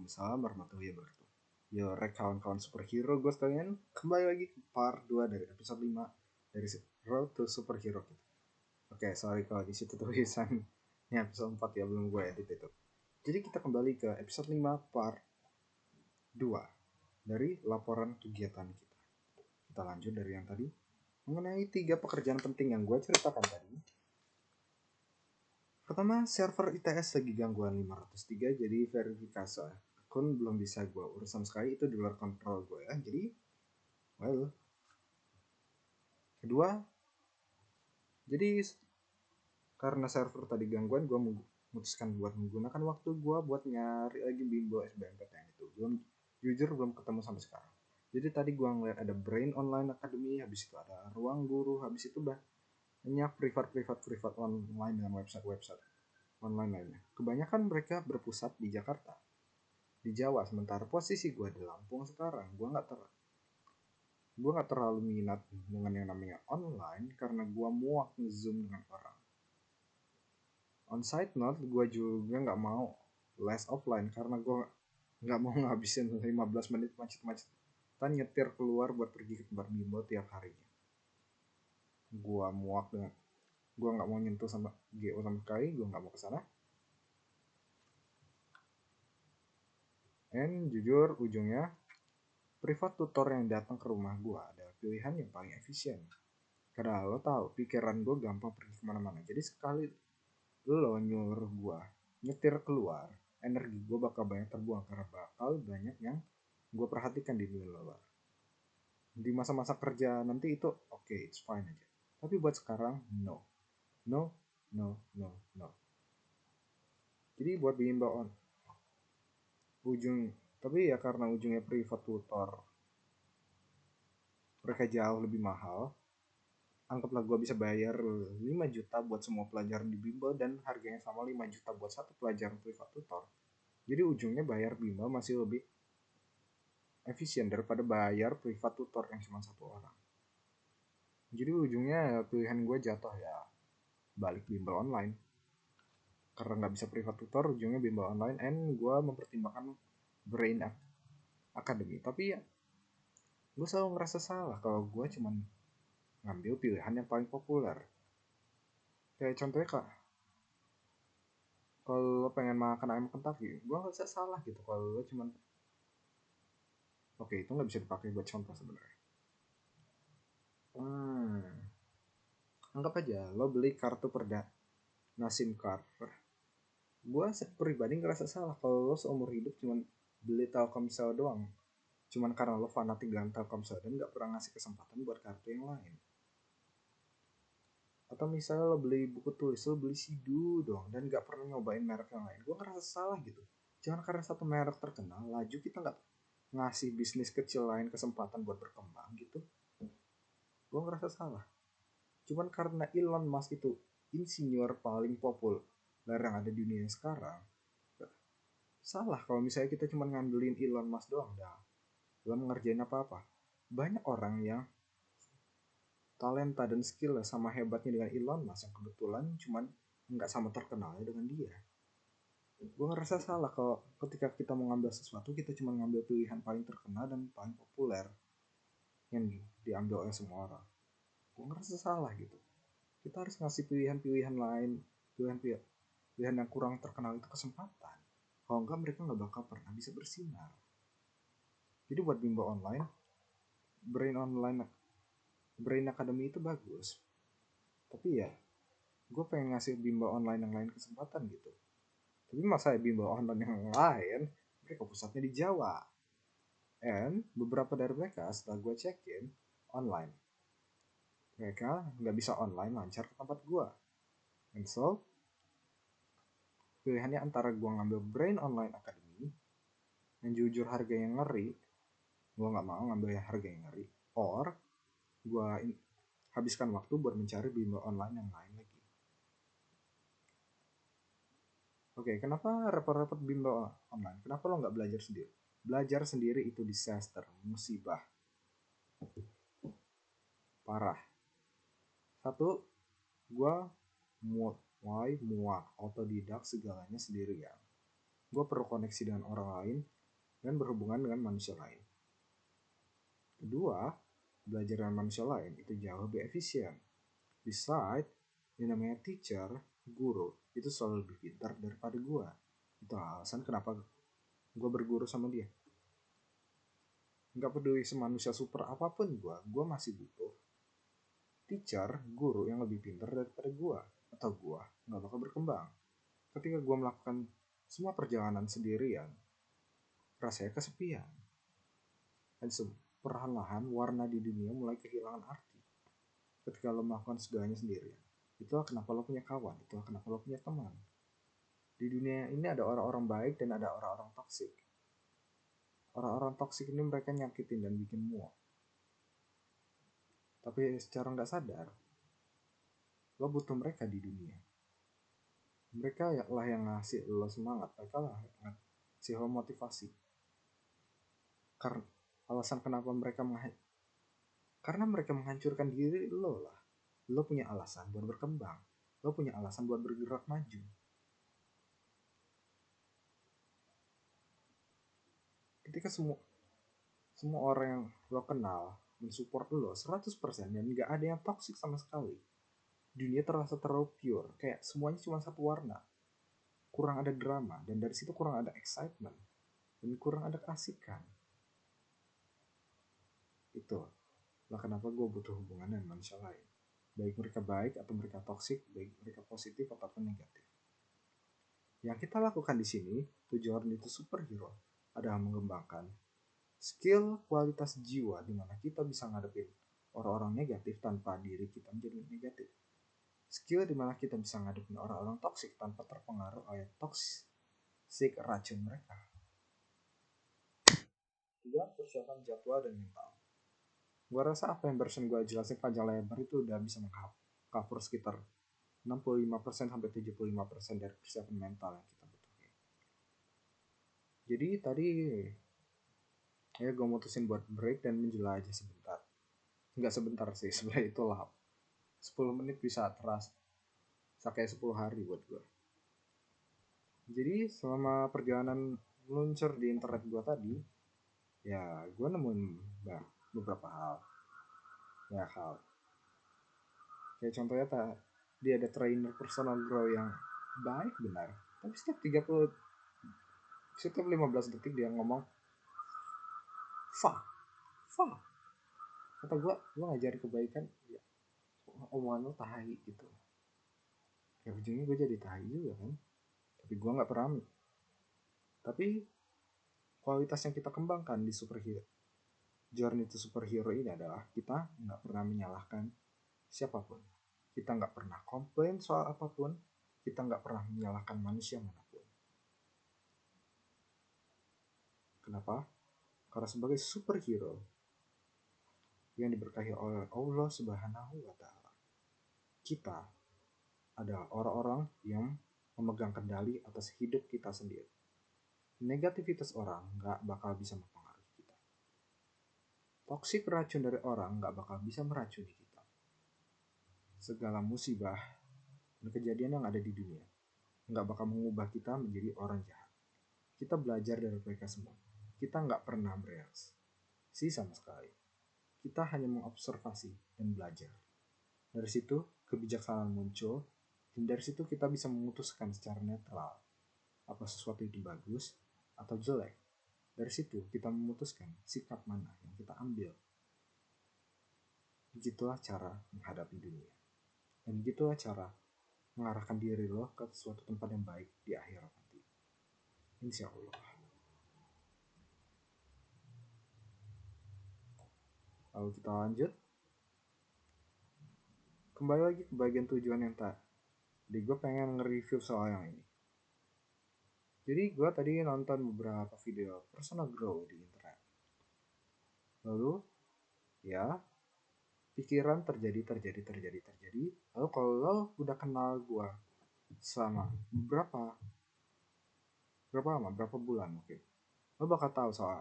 Waalaikumsalam warahmatullahi wabarakatuh. Yo, kawan-kawan superhero gue sekalian, kembali lagi ke part 2 dari episode 5 dari Road to Superhero kita. Oke, sorry kalau di situ tulisan ini episode 4 ya, belum gue edit itu. Jadi kita kembali ke episode 5 part 2 dari laporan kegiatan kita. Kita lanjut dari yang tadi mengenai 3 pekerjaan penting yang gue ceritakan tadi. Pertama, server ITS lagi gangguan 503, jadi verifikasi akun belum bisa gue urus sama sekali, itu di luar kontrol gue ya. Jadi, well. Kedua, jadi karena server tadi gangguan, gue memutuskan buat menggunakan waktu gue buat nyari lagi bimbel SBMPTN itu. Jujur belum ketemu sampai sekarang. Jadi tadi gue ngeliat ada Brain Online Academy, habis itu ada Ruang Guru, habis itu banyak privat online dengan website online lainnya. Kebanyakan mereka berpusat di Jakarta, di Jawa, sementara posisi gue di Lampung sekarang. Gue nggak terlalu minat dengan yang namanya online karena gue muak nge-zoom dengan orang. On side note, gue juga nggak mau les offline karena gue nggak mau ngabisin 15 menit macet-macetan nyetir keluar buat pergi ke tempat bimbel tiap harinya. Gue muak dengan gue nggak mau nyentuh sama GO sama sekali, gue nggak mau kesana. And jujur ujungnya privat tutor yang datang ke rumah gue adalah pilihan yang paling efisien. Karena lo tahu pikiran gue gampang pergi kemana-mana. Jadi sekali lo nyuruh gue nyetir keluar, energi gue bakal banyak terbuang karena bakal banyak yang gue perhatikan di luar. Di masa-masa kerja nanti itu oke, it's fine aja. Tapi buat sekarang, no. Jadi buat bimbel tapi ya karena ujungnya privat tutor mereka jauh lebih mahal. Anggaplah gue bisa bayar 5 juta buat semua pelajaran di bimbel dan harganya sama 5 juta buat satu pelajaran privat tutor. Jadi ujungnya bayar bimbel masih lebih efisien daripada bayar privat tutor yang cuma satu orang. Jadi ujungnya pilihan gue jatuh ya balik bimbel online. Karena nggak bisa privat tutor, ujungnya bimbel online, and gue mempertimbangkan Brain Academy. Tapi ya gue selalu ngerasa salah kalau gue cuman ngambil pilihan yang paling populer. Kayak contohnya kak, kalau lo pengen makan ayam Kentucky, gue nggak usah salah gitu kalau lo cuman oke, itu nggak bisa dipakai buat contoh sebenarnya. Anggap aja lo beli kartu perdana SIM card. Gue pribadi ngerasa salah kalau lo seumur hidup cuman beli Telkomsel doang. Cuman karena lo fanatik dengan Telkomsel dan nggak pernah ngasih kesempatan buat kartu yang lain. Atau misalnya lo beli buku tulis, lo beli Sidu doang dan nggak pernah nyobain merek yang lain. Gue ngerasa salah gitu. Cuman karena satu merek terkenal, laju kita nggak ngasih bisnis kecil lain kesempatan buat berkembang gitu. Gue ngerasa salah. Cuman karena Elon Musk itu insinyur paling populer yang ada di dunia sekarang, salah kalau misalnya kita cuma ngandelin Elon Musk doang dah dalam ngerjain apa-apa. Banyak orang yang talenta dan skill sama hebatnya dengan Elon Musk yang kebetulan cuman nggak sama terkenalnya dengan dia. Gue ngerasa salah kalau ketika kita mau ngambil sesuatu kita cuma ngambil pilihan paling terkenal dan paling populer yang diambil oleh semua orang. Gue ngerasa salah gitu. Kita harus ngasih pilihan-pilihan lain, pilihan yang kurang terkenal itu kesempatan. Kalau enggak mereka nggak bakal pernah bisa bersinar. Jadi buat bimbel online, Brain Academy itu bagus. Tapi ya, gue pengen ngasih bimbel online yang lain kesempatan gitu. Tapi masa bimbel online yang lain, mereka pusatnya di Jawa. And beberapa dari mereka setelah gue cekin online. Mereka nggak bisa online lancar ke tempat gue. And so, pilihannya antara gue ngambil Brain Online Academy yang jujur harganya ngeri, gue nggak mau ngambil yang harganya ngeri, or gue habiskan waktu buat mencari bimbel online yang lain lagi. Oke, kenapa repot-repot bimbel online? Kenapa lo nggak belajar sendiri? Belajar sendiri itu disaster, musibah, parah. Satu, gue mulai muak, otodidak segalanya sendirian. Gue perlu koneksi dengan orang lain dan berhubungan dengan manusia lain. Kedua, belajar dengan manusia lain itu jauh lebih efisien. Besides, yang namanya teacher, guru, itu selalu lebih pintar daripada gue. Itu alasan kenapa gue berguru sama dia. Nggak peduli semanusia super apapun gue masih butuh teacher, guru yang lebih pintar daripada gue. Atau gue nggak bakal berkembang. Ketika gue melakukan semua perjalanan sendirian, rasanya kesepian. Dan perlahan-lahan warna di dunia mulai kehilangan arti. Ketika lo melakukan segalanya sendirian. Itulah kenapa lo punya kawan, itulah kenapa lo punya teman. Di dunia ini ada orang-orang baik dan ada orang-orang toksik. Orang-orang toksik ini mereka nyakitin dan bikin muak. Tapi secara nggak sadar, lo butuh mereka di dunia. Mereka lah yang ngasih lo semangat, mereka lah yang ngasih lo motivasi. Karena alasan kenapa mereka karena mereka menghancurkan diri lo lah. Lo punya alasan buat berkembang. Lo punya alasan buat bergerak maju. Ketika semua orang yang lo kenal mensupport lo 100% dan gak ada yang toxic sama sekali, dunia terasa terlalu pure, kayak semuanya cuma satu warna, kurang ada drama, dan dari situ kurang ada excitement dan kurang ada keasikan. Itu lah kenapa gue butuh hubungan dengan manusia lain, baik mereka baik atau mereka toxic, baik mereka positif ataupun negatif. Yang kita lakukan di sini, tujuan itu superhero, adalah mengembangkan skill kualitas jiwa di mana kita bisa ngadepin orang-orang negatif tanpa diri kita menjadi negatif. Skill di mana kita bisa ngadepin orang-orang toksik tanpa terpengaruh oleh toxic racun mereka. Juga persiapan jadwal dan mental. Gue rasa apa yang barusan gue jelasin panjang lebar itu udah bisa mengcover sekitar 65% sampai 75% dari persiapan mental yang kita butuhkan. Jadi tadi ya gue mutusin buat break dan menjelajah sebentar. Nggak sebentar sih, sebenarnya itu lah 10 menit bisa terasa kayak 10 hari buat gue. Jadi selama perjalanan meluncur di internet gue tadi, ya gue nemuin beberapa hal. Banyak hal. Kayak contohnya dia ada trainer personal grow yang baik benar. Tapi setiap 15 detik dia ngomong fa. Kata gue, lo ngajari kebaikan, ya omongan lo tahi gitu. Ya ujungnya gue jadi tahi juga kan. Tapi gue gak pernah. Tapi kualitas yang kita kembangkan di superhero journey to superhero ini adalah kita nggak pernah menyalahkan siapapun, kita nggak pernah komplain soal apapun, kita nggak pernah menyalahkan manusia manapun. Kenapa? Karena sebagai superhero yang diberkahi oleh Allah Subhanahu wa Ta'ala, kita adalah orang-orang yang memegang kendali atas hidup kita sendiri. Negativitas orang nggak bakal bisa mempengaruhi kita. Toksik racun dari orang nggak bakal bisa meracuni kita. Segala musibah dan kejadian yang ada di dunia nggak bakal mengubah kita menjadi orang jahat. Kita belajar dari mereka semua. Kita nggak pernah bereaksi sama sekali. Kita hanya mengobservasi dan belajar. Dari situ kebijaksanaan muncul, dan dari situ kita bisa memutuskan secara netral apa sesuatu itu bagus atau jelek. Dari situ kita memutuskan sikap mana yang kita ambil. Begitulah cara menghadapi dunia. Dan begitulah cara mengarahkan diri lo ke suatu tempat yang baik di akhirat nanti. Insya Allah. Lalu kita lanjut. Kembali lagi ke bagian tujuan yang tadi. Gue pengen nge-review soal yang ini. Jadi gue tadi nonton beberapa video personal grow di internet. Lalu ya pikiran terjadi. Lalu kalau lo udah kenal gue selama berapa lama, berapa bulan mungkin, lo bakal tahu soal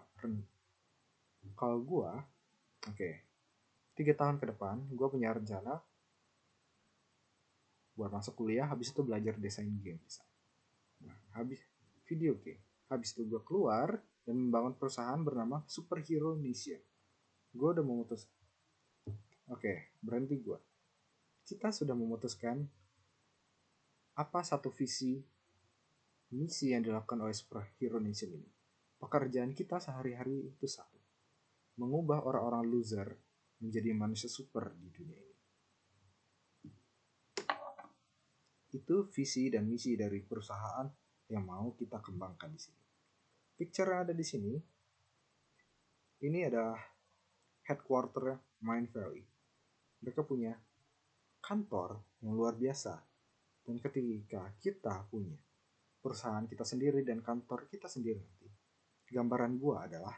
kalau gue, 3 tahun ke depan gue punya rencana buat masuk kuliah, habis itu belajar desain game. Nah, habis video game. Habis itu gue keluar dan membangun perusahaan bernama Superhero Nation. Gue udah memutus. Oke, berhenti gue. Kita sudah memutuskan apa satu visi misi yang dilakukan oleh Superhero Nation ini. Pekerjaan kita sehari-hari itu satu. Mengubah orang-orang loser menjadi manusia super di dunia ini. Itu visi dan misi dari perusahaan yang mau kita kembangkan di sini. Picture yang ada di sini, ini adalah headquarter Mind Valley. Mereka punya kantor yang luar biasa. Dan ketika kita punya perusahaan kita sendiri dan kantor kita sendiri nanti, gambaran gua adalah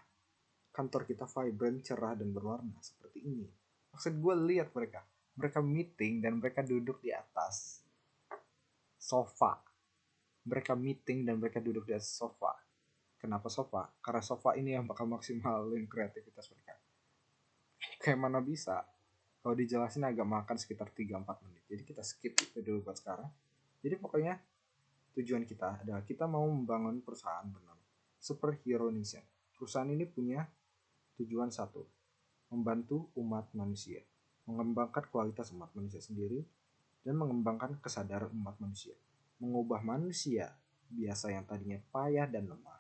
kantor kita vibrant, cerah, dan berwarna seperti ini. Maksud gue lihat mereka meeting dan mereka duduk di atas sofa. Mereka meeting dan mereka duduk di atas sofa. Kenapa sofa? Karena sofa ini yang bakal maksimalin kreativitas mereka. Kayak mana bisa? Kalau dijelasin agak makan sekitar 3-4 menit. Jadi kita skip itu dulu buat sekarang. Jadi pokoknya tujuan kita adalah kita mau membangun perusahaan bernama Superhero Nation. Perusahaan ini punya tujuan satu, membantu umat manusia, mengembangkan kualitas umat manusia sendiri, dan mengembangkan kesadaran umat manusia. Mengubah manusia biasa yang tadinya payah dan lemah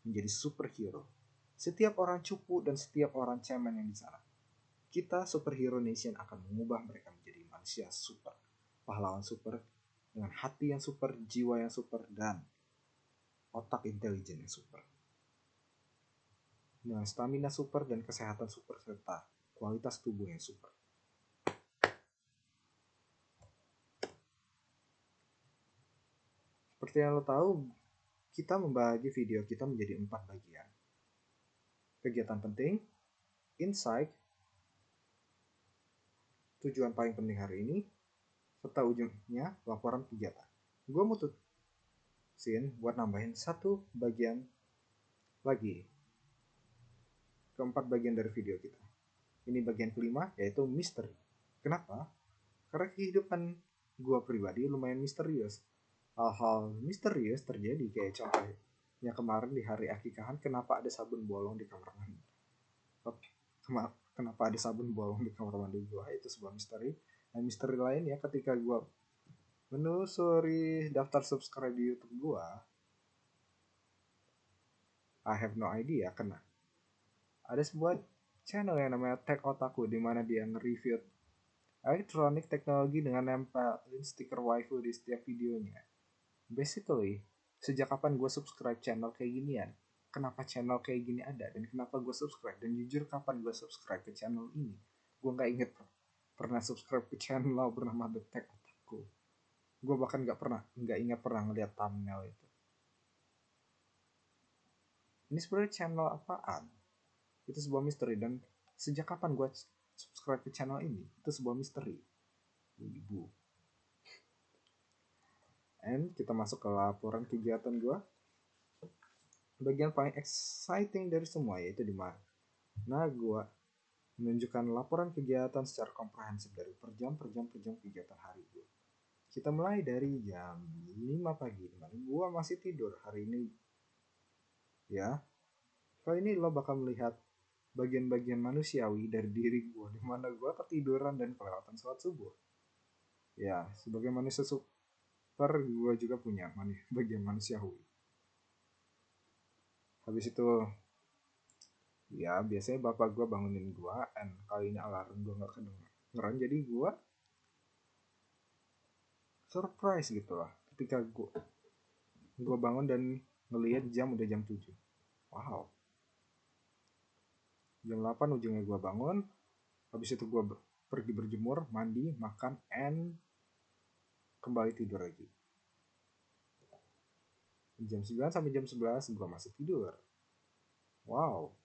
menjadi superhero. Setiap orang cupu dan setiap orang cemen yang di sana, kita Superhero Nation akan mengubah mereka menjadi manusia super, pahlawan super, dengan hati yang super, jiwa yang super, dan otak intelijen yang super. Dengan stamina super dan kesehatan super serta kualitas tubuh yang super. Seperti yang lo tahu, kita membagi video kita menjadi 4 bagian. Kegiatan penting, insight, tujuan paling penting hari ini, serta ujungnya laporan kegiatan. Gue mutusin buat nambahin satu bagian lagi. Keempat bagian dari video kita. Ini bagian kelima, yaitu misteri. Kenapa? Karena kehidupan gue pribadi lumayan misterius. Hal-hal misterius terjadi, kayak contohnya kemarin di hari akikahan, kenapa ada sabun bolong di kamar mandi. Kenapa ada sabun bolong di kamar mandi gue, itu sebuah misteri. Dan misteri lain ya, ketika gue menelusuri daftar subscribe di YouTube gue, I have no idea karena ada sebuah channel yang namanya Tech Otaku, di mana dia nge-review elektronik teknologi dengan nempelin stiker waifu di setiap videonya. Basically, sejak kapan gue subscribe channel kayak ginian? Kenapa channel kayak gini ada? Dan kenapa gue subscribe? Dan jujur kapan gue subscribe ke channel ini? Gue gak inget pernah subscribe ke channel bernama The Tech Otaku. Gue bahkan gak ingat pernah ngeliat thumbnail itu. Ini sebenarnya channel apaan? Itu sebuah misteri. Dan sejak kapan gue subscribe ke channel ini? Itu sebuah misteri. Ibu. And kita masuk ke laporan kegiatan gue. Bagian paling exciting dari semua yaitu di mana gue menunjukkan laporan kegiatan secara komprehensif dari per jam kegiatan hari gue. Kita mulai dari jam 5 pagi, dimana gue masih tidur hari ini. Ya, kali ini lo bakal melihat bagian-bagian manusiawi dari diri gue, dimana gue ketiduran dan kelewatan sholat subuh. Ya, sebagai manusia super, gue juga punya bagian manusiawi. Habis itu, ya biasanya bapak gue bangunin gue, and kali ini alarm gue gak kedengeran, jadi gue surprise gitu lah ketika gue bangun dan ngelihat jam udah jam 7. Wow. Jam 8 ujungnya gue bangun. Habis itu gue pergi berjemur, mandi, makan, and kembali tidur lagi. Jam 9 sampai jam 11 gue masih tidur. Wow.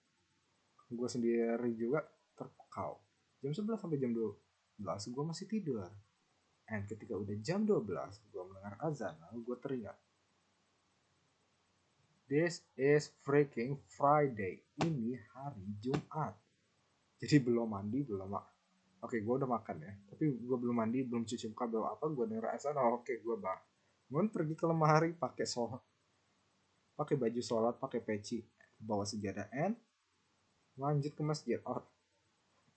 Gue sendiri juga terpukau. Jam 11 sampai jam 12 gue masih tidur. And ketika udah jam 12 gue mendengar azan, lalu gue teringat, this is freaking Friday. Ini hari Jumat. Jadi belum mandi, Oke, gue udah makan ya. Tapi gue belum mandi, belum cuci muka, belum apa. Gue denger azan, oke, gue bangun pergi ke lemari pakai pakai baju sholat, pakai peci, bawa sejadah, and lanjut ke masjid.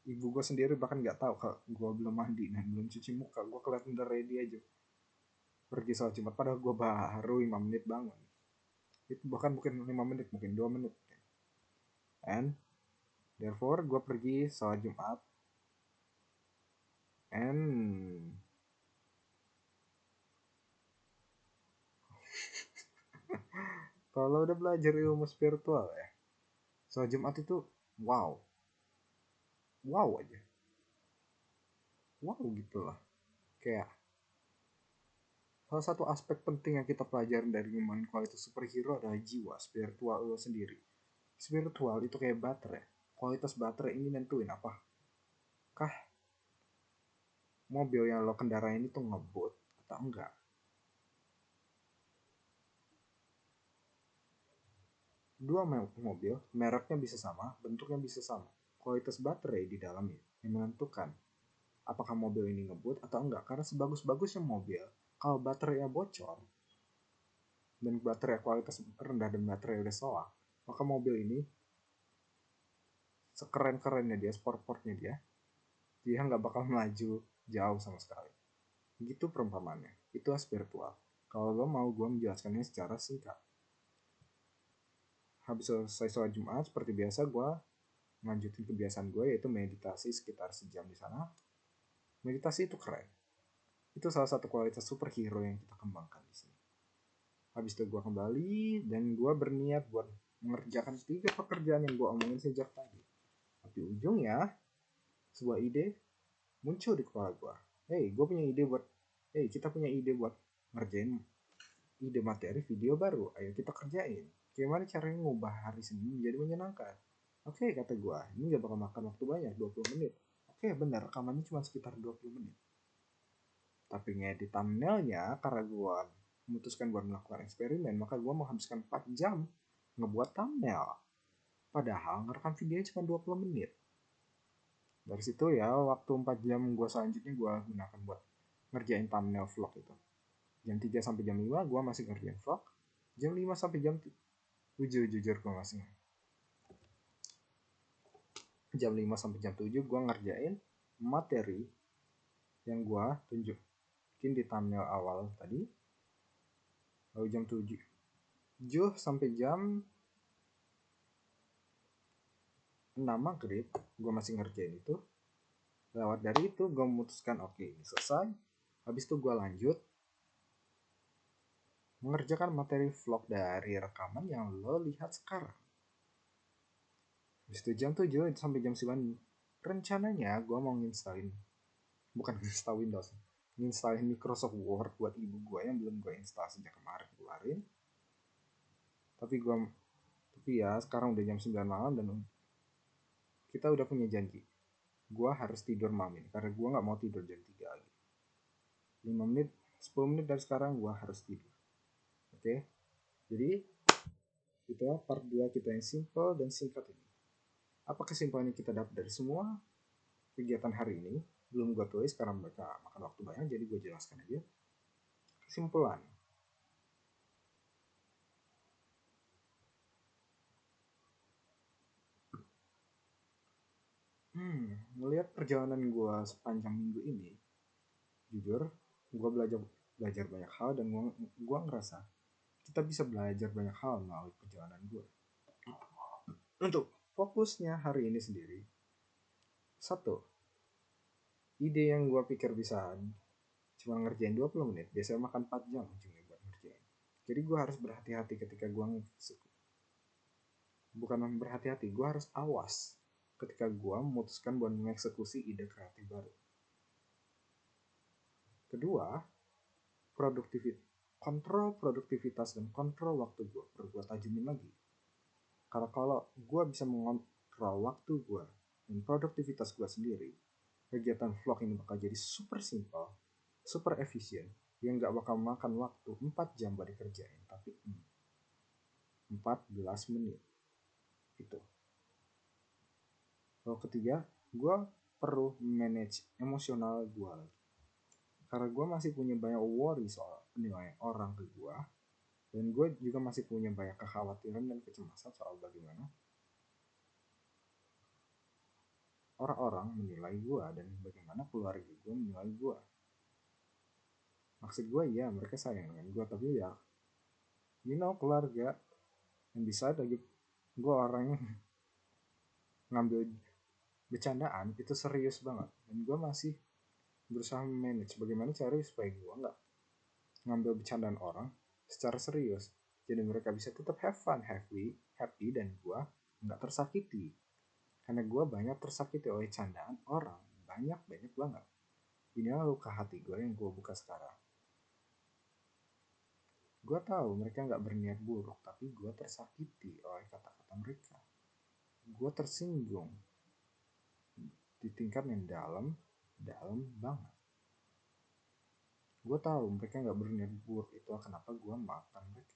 Ibu gue sendiri bahkan nggak tahu kalau gue belum mandi dan belum cuci muka. Gue kelihatan udah ready aja pergi sholat Jumat, padahal gue baru 5 menit bangun. Itu bahkan mungkin 5 menit, mungkin 2 menit. And therefore gue pergi sholat Jumat, and kalau udah belajar ilmu spiritual ya, sholat Jumat itu wow aja, wow gitu lah. Kayak salah satu aspek penting yang kita pelajari dari main kualitas superhero adalah jiwa spiritual lo sendiri. Spiritual itu kayak baterai. Kualitas baterai ini nentuin apakah mobil yang lo kendarain itu ngebut atau enggak. Dua mobil, mereknya bisa sama, bentuknya bisa sama. Kualitas baterai di dalamnya yang menentukan apakah mobil ini ngebut atau enggak. Karena sebagus-bagusnya mobil, kalau baterainya bocor dan baterai kualitas rendah dan baterai udah soak, maka mobil ini sekeren-kerennya dia, sport-sportnya dia nggak bakal melaju jauh sama sekali. Gitu perumpamannya. Itu spiritual. Kalau lo mau gue menjelaskannya secara singkat. Habis selesai sholat Jumat, seperti biasa gue lanjutin kebiasaan gue, yaitu meditasi sekitar sejam di sana. Meditasi itu keren. Itu salah satu kualitas superhero yang kita kembangkan di sini. Habis itu gue kembali dan gue berniat buat mengerjakan 3 pekerjaan yang gue omongin sejak tadi. Tapi ujungnya sebuah ide muncul di kepala gue. Kita punya ide buat ngerjain ide materi video baru. Ayo kita kerjain. Gimana caranya ngubah hari Senin menjadi menyenangkan? Oke, kata gue, ini gak bakal makan waktu banyak, 20 menit. Oke, benar, rekamannya cuma sekitar 20 menit. Tapi ngedit thumbnailnya, karena gue memutuskan buat melakukan eksperimen, maka gue menghabiskan 4 jam ngebuat thumbnail. Padahal ngerekam videonya cuma 20 menit. Dari situ ya, waktu 4 jam gue selanjutnya gue gunakan buat ngerjain thumbnail vlog itu. Jam 3 sampai jam 5 gue masih ngerjain vlog. Jam 5 sampai jam 7 jujur gue masih. Jam 5 sampai jam 7 gue ngerjain materi yang gue tunjukin di thumbnail awal tadi. Lalu jam 7 sampai jam 6 maghrib gue masih ngerjain itu. Lewat dari itu gue memutuskan oke, ini selesai. Habis itu gue lanjut mengerjakan materi vlog dari rekaman yang lo lihat sekarang. Habis itu jam 7 sampai jam 9 rencananya gue mau nginstalin, bukan nginstal Windows, nginstalin Microsoft Word buat ibu gue yang belum gue install sejak kemarin. Tapi ya sekarang udah jam 9 malam dan kita udah punya janji. Gue harus tidur malam ini karena gue gak mau tidur jam 3 lagi. 5 menit, 10 menit dari sekarang gue harus tidur. Oke? Jadi itu part 2 kita yang simple dan singkat ini. Apa kesimpulan yang kita dapat dari semua kegiatan hari ini? Belum gue tulis karena mereka makan waktu banyak, jadi gue jelaskan aja. Kesimpulan. Melihat perjalanan gue sepanjang minggu ini, jujur, gue belajar banyak hal dan gue ngerasa kita bisa belajar banyak hal melalui perjalanan gue. Untuk fokusnya hari ini sendiri, satu, ide yang gue pikir bisa cuma ngerjain 20 menit, biasanya makan 4 jam ujungnya buat ngerjain. Jadi gue harus berhati-hati ketika gue bukan berhati-hati, gue harus awas ketika gue memutuskan buat mengeksekusi ide kreatif baru. Kedua, kontrol produktivitas dan kontrol waktu gue perlu gue tajemin lagi. Karena kalau gue bisa mengontrol waktu gue dan produktivitas gue sendiri, kegiatan vlog ini bakal jadi super simple, super efisien, yang gak bakal makan waktu 4 jam buat dikerjain, tapi 14 menit. Itu. Lalu ketiga, gue perlu manage emosional gue lagi. Karena gue masih punya banyak worry soal penilaian orang ke gue, Dan gue juga masih punya banyak kekhawatiran dan kecemasan soal bagaimana orang-orang menilai gue dan bagaimana keluarga gue menilai gue. Maksud gue ya mereka sayang dengan gue, tapi ya keluarga. Dan bisa lagi gue orang yang ngambil bercandaan itu serius banget, dan gue masih berusaha manage bagaimana cara supaya gue nggak ngambil bercandaan orang secara serius, jadi mereka bisa tetap have fun, happy, dan gue nggak tersakiti, karena gue banyak tersakiti oleh candaan orang, banyak banget. Inilah luka hati gue yang gue buka sekarang. Gue tahu mereka nggak berniat buruk, tapi gue tersakiti oleh kata-kata mereka. Gue tersinggung di tingkat yang dalam banget. Gue tahu mereka nggak berniat buruk, itu kenapa gue maafkan mereka.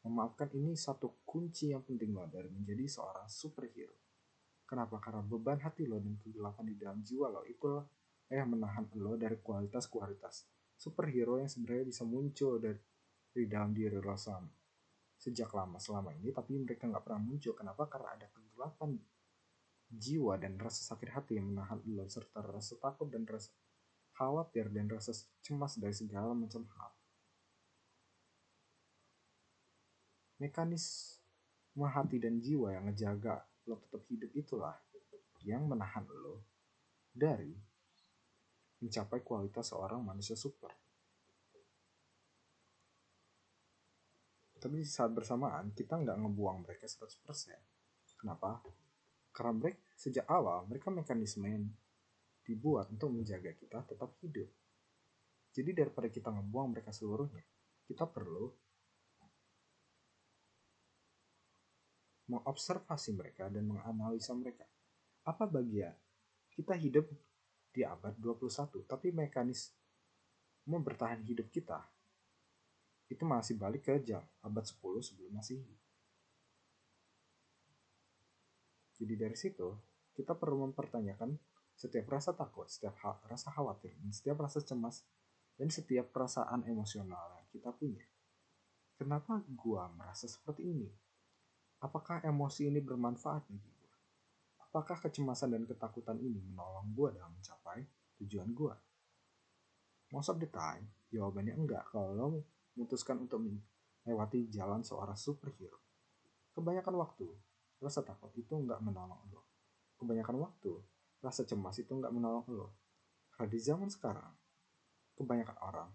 Memaafkan ini satu kunci yang penting lo dari menjadi seorang superhero. Kenapa? Karena beban hati lo dan kegelapan di dalam jiwa lo itu yang menahan lo dari kualitas superhero yang sebenarnya bisa muncul dari dalam diri lo sejak lama selama ini, tapi mereka nggak pernah muncul. Kenapa? Karena ada kegelapan jiwa dan rasa sakit hati yang menahan lo, serta rasa takut dan rasa khawatir dan rasa cemas dari segala macam hal. Mekanisme hati dan jiwa yang ngejaga lo tetap hidup itulah yang menahan lo dari mencapai kualitas seorang manusia super. Tapi di saat bersamaan kita nggak ngebuang mereka 100%. Kenapa? Karena mereka sejak awal mereka mekanisme yang dibuat untuk menjaga kita tetap hidup. Jadi daripada kita ngebuang mereka seluruhnya, kita perlu mengobservasi mereka dan menganalisa mereka. Apa bagian kita hidup di abad 21, tapi mekanisme bertahan hidup kita itu masih balik ke abad 10 sebelum Masehi. Jadi dari situ kita perlu mempertanyakan setiap rasa takut, setiap rasa khawatir, setiap rasa cemas, dan setiap perasaan emosional yang kita punya. Kenapa gua merasa seperti ini? Apakah emosi ini bermanfaat bagi gua? Apakah kecemasan dan ketakutan ini menolong gua dalam mencapai tujuan gua? Most of the time, jawabannya enggak kalau lo memutuskan untuk melewati jalan seorang superhero. Kebanyakan waktu, rasa takut itu enggak menolong lo. Kebanyakan waktu, rasa cemas itu enggak menolong lo. Karena di zaman sekarang, kebanyakan orang,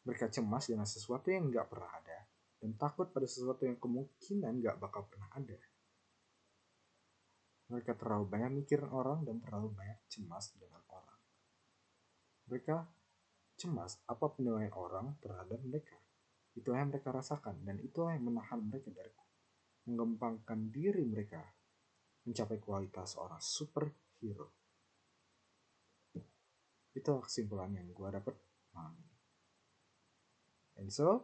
mereka cemas dengan sesuatu yang enggak pernah ada, dan takut pada sesuatu yang kemungkinan enggak bakal pernah ada. Mereka terlalu banyak mikirin orang dan terlalu banyak cemas dengan orang. Mereka cemas apa penilaian orang terhadap mereka. Itulah yang mereka rasakan, dan itulah yang menahan mereka dari mengembangkan diri mereka mencapai kualitas seorang superhero. Itulah kesimpulan yang gue dapat malam ini. And so,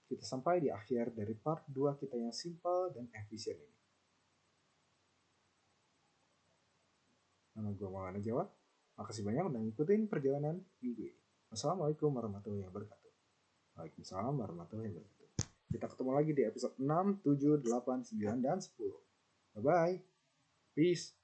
kita sampai di akhir dari part 2 kita yang simple dan efisien ini. Nama gue Maulana Jawa. Makasih banyak udah ngikutin perjalanan minggu ini. Wassalamualaikum warahmatullahi wabarakatuh. Waalaikumsalam warahmatullahi wabarakatuh. Kita ketemu lagi di episode 6, 7, 8, 9, dan 10. Bye-bye. Peace.